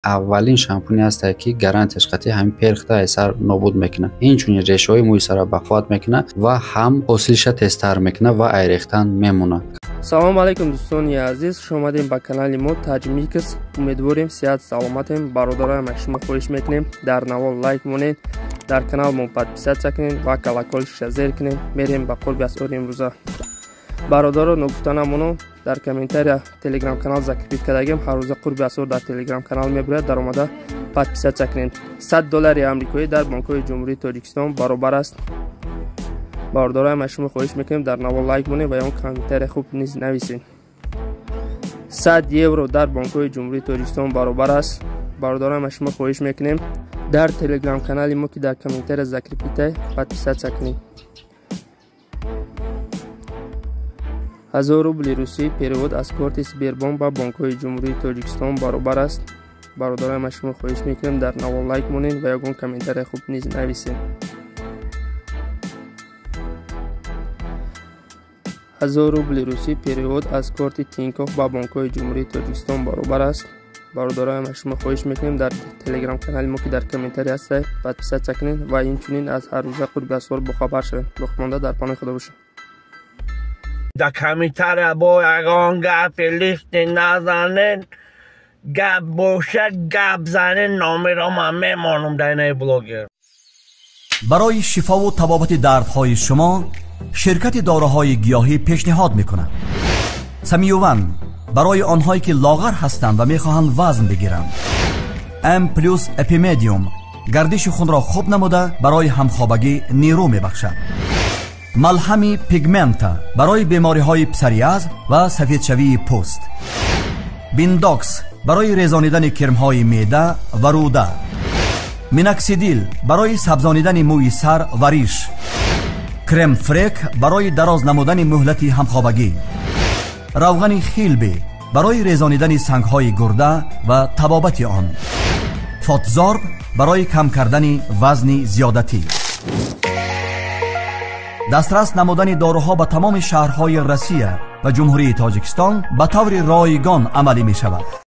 اولین شامپونی است که گارانتیش قطعی همین پرخته سر نابود میکنه. این چون ریشه‌های موی سر بقوات میکنه و هم حاصلش تستر میکنه و ایریختن میمونه. سلام علیکم دوستان عزیز، خوش اومدین به کانال ما تاج میکس. امیدواریم صحت سلامتیم. برادرای ما شما خواهش میکنیم در نوال لایک مونید، در کانال ما подписаться کنین و کلاکولش زیر کنین. میریم به قرب از امروزه. برادران نگفتنمونو در کامنتاری تلگرام کانال ذکر کردیم. هر روز قرب از در تلگرام کانال میبرید، در اومده подписаться کنین. $100 آمریکایی در بانک‌های جمهوری تاجیکستان برابر است. برادرای ما شما خواهش میکنیم در نوال لایک مونید و اون کامنتاری خوب نیز نویسین. 100 یورو در بانک‌های جمهوری تاجیکستان برابر است. برادرای ما شما خواهش میکنیم در تلگرام کانال ما که در کامنتاری ذکر کردیم подписаться کنید. 1000 روبل روسی перевод از کارت سبیربانک به بانک‌های جمهوری تاجیکستان برابر است. برادرای ما شما خواهش میکنیم در نوال لایک مونید و یگان کامنتاری خوب نیز نویسین. 1000 روبل روسی перевод از کارت تینکوف به بانک‌های جمهوری تاجیکستان برابر است. برادرای ما شما خواهش میکنیم در تلگرام کانال ما که در کامنتاری هست подписаться کنید و اینچنین از هر روز قرب از با خبر شوید. لطفاً در پناه خدا باشید. در کمیتر با اگان گپ لیست نزنن، گپ باشد گپ زنن، نامی را من میمانم در این بلاگر. برای شفا و طبابت دردهای شما شرکت داروهای گیاهی پیشنهاد میکند سمیوون برای آنهایی که لاغر هستند و میخواهند وزن بگیرند. ام پلوس اپیمدیوم گردش خون را خوب نموده برای همخوابگی نیرو میبخشد. ملحمی پیگمنتا برای بیماری های پسریاز و سفید شوی پوست. بینداکس برای ریزانیدن کرم های معده و روده. میناکسیدیل برای سبزانیدن موی سر و ریش. کرم فریک برای دراز نمودن مهلت همخوابگی. روغن خیلبی برای ریزانیدن سنگ های گرده و طبابت آن. فاتزارب برای کم کردن وزن زیادتی. دسترس نمودن داروها به تمام شهرهای روسیه و جمهوری تاجیکستان به طور رایگان عملی می شود.